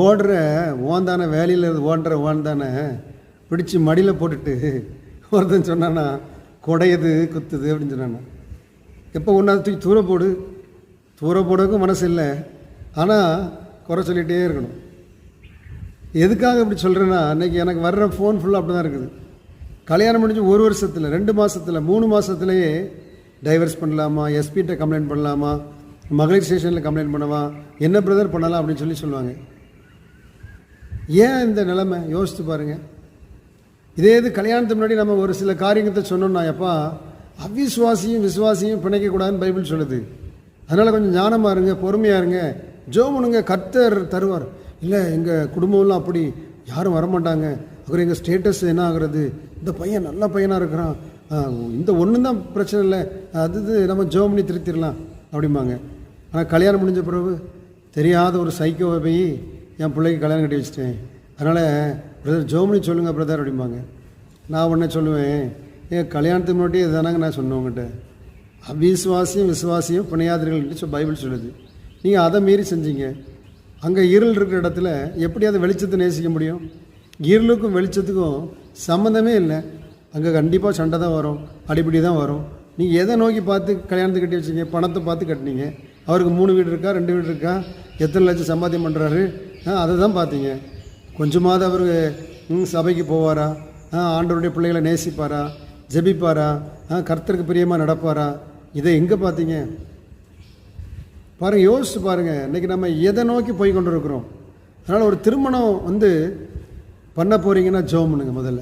ஓடுற ஓந்தானே வேலையில் இருந்து ஓடுற ஓந்தானே பிடிச்சி மடியில் போட்டுட்டு ஒருத்தன் சொன்னான்னா குடையுது குத்துது அப்படின்னு சொன்னான்னா. எப்போ ஒன்றா தூக்கி தூர போடுறதுக்கும் மனசு இல்லை, ஆனால் குறை சொல்லிகிட்டே இருக்கணும். எதுக்காக இப்படி சொல்கிறேன்னா, அன்றைக்கி எனக்கு வர்ற ஃபோன் ஃபுல்லாக அப்படி தான் இருக்குது. கல்யாணம் முடிஞ்சு 1 வருஷத்தில் 2 மாதத்தில் 3 மாதத்துலேயே டைவர்ஸ் பண்ணலாமா, எஸ்பிகிட்ட கம்ப்ளைண்ட் பண்ணலாமா, மகளிர் ஸ்டேஷனில் கம்ப்ளைண்ட் பண்ணவா, என்ன பிரதர் பண்ணலாம் அப்படின்னு சொல்லுவாங்க. ஏன் இந்த நிலைமை யோசித்து பாருங்கள். இதே இது கல்யாணத்துக்கு முன்னாடி நம்ம ஒரு சில காரியத்தை சொன்னோம்னா, எப்பா அவிசுவாசியும் விசுவாசியும் பிணைக்கக்கூடாதுன்னு பைபிள் சொல்லுது. அதனால் கொஞ்சம் ஞானமாக இருங்க, பொறுமையாக இருங்க, ஜெபம் பண்ணுங்க, கர்த்தர் தருவார். இல்லை எங்கள் குடும்பம்லாம் அப்படி யாரும் வரமாட்டாங்க, அப்புறம் எங்கள் ஸ்டேட்டஸ் என்ன ஆகுறது, இந்த பையன் நல்ல பையனாக இருக்கிறான், இந்த ஒன்று தான் பிரச்சனை இல்லை, அது நம்ம ஜெபம் பண்ணி திருத்திடலாம் அப்படிம்பாங்க. ஆனால் கல்யாணம் முடிஞ்ச பிறகு தெரியாத ஒரு சைக்கோவை போய் என் பிள்ளைக்கு கல்யாணம் கட்டி வச்சிட்டேன், அதனால் பிரதர் ஜெபம் பண்ணி சொல்லுங்கள் பிரதர் அப்படிம்பாங்க. நான் உடனே சொல்லுவேன், ஏன் கல்யாணத்துக்கு முன்னாடி இதுதானாங்க நான் சொன்னேன் உங்கள்கிட்ட, அவிசுவாசியும் விசுவாசியும் பிணையாதீர்கள் பைபிள் சொல்லுது. நீங்கள் அதை மீறி செஞ்சீங்க. அங்கே இருள் இருக்கிற இடத்துல எப்படி அதை வெளிச்சத்தை நேசிக்க முடியும்? இருளுக்கும் வெளிச்சத்துக்கும் சம்மந்தமே இல்லை. அங்கே கண்டிப்பாக சண்டை தான் வரும், அடிப்படி தான் வரும். நீங்கள் எதை நோக்கி பார்த்து கல்யாணத்தை கட்டி வச்சிங்க? பணத்தை பார்த்து கட்டினீங்க. அவருக்கு 3 வீடு இருக்கா, 2 வீடு இருக்கா, எத்தனை லட்சம் சம்பாத்தியம் பண்ணுறாரு, அதை தான் பார்த்தீங்க. கொஞ்சமாவது அவர் சபைக்கு போவாரா, ஆண்டவருடைய பிள்ளைகளை நேசிப்பாரா, ஜெபிப்பாரா, கர்த்தருக்கு பிரியமாக நடப்பாரா, இதை எங்கே பார்த்தீங்க? பாருங்கள், யோசிச்சு பாருங்கள். இன்றைக்கி நம்ம எதை நோக்கி போய் கொண்டு இருக்கிறோம்? அதனால் ஒரு திருமணம் பண்ண போகிறீங்கன்னா ஜெபம் பண்ணுங்க. முதல்ல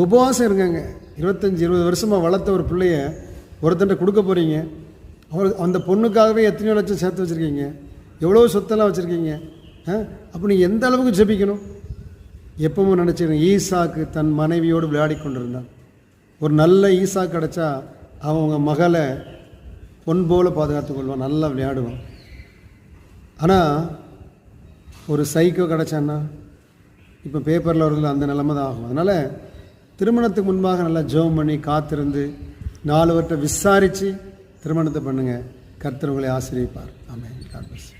உபவாசம் இருங்க. 25-20 வருஷமாக வளர்த்த ஒரு பிள்ளைய ஒருத்தன்ட்ட கொடுக்க போகிறீங்க. அந்த பொண்ணுக்காகவே எத்தனையோ லட்சம் சேர்த்து வச்சுருக்கீங்க, எவ்வளோ சொத்தெல்லாம் வச்சுருக்கீங்க. அப்போ நீங்கள் எந்த அளவுக்கு ஜெபிக்கணும்? எப்பவும் நினச்சிருங்க, ஈசாக்கு தன் மனைவியோடு விளையாடி கொண்டிருந்தான். ஒரு நல்ல ஈசாக்கு கிடச்சா அவங்க மகளை பொன் போல் பாதுகாத்து கொள்வான், நல்லா விளையாடுவான். ஆனால் ஒரு சைக்கோ கிடச்சான்னா இப்போ பேப்பரில் வரதில் அந்த நிலைமை தான் ஆகும். அதனால் திருமணத்துக்கு முன்பாக நல்லா ஜெபம் பண்ணி காத்திருந்து 4 வருஷம் விசாரித்து திருமணத்தை பண்ணுங்கள். கர்த்தர் உங்களை ஆசீர்வதிப்பார். ஆமென். God plus.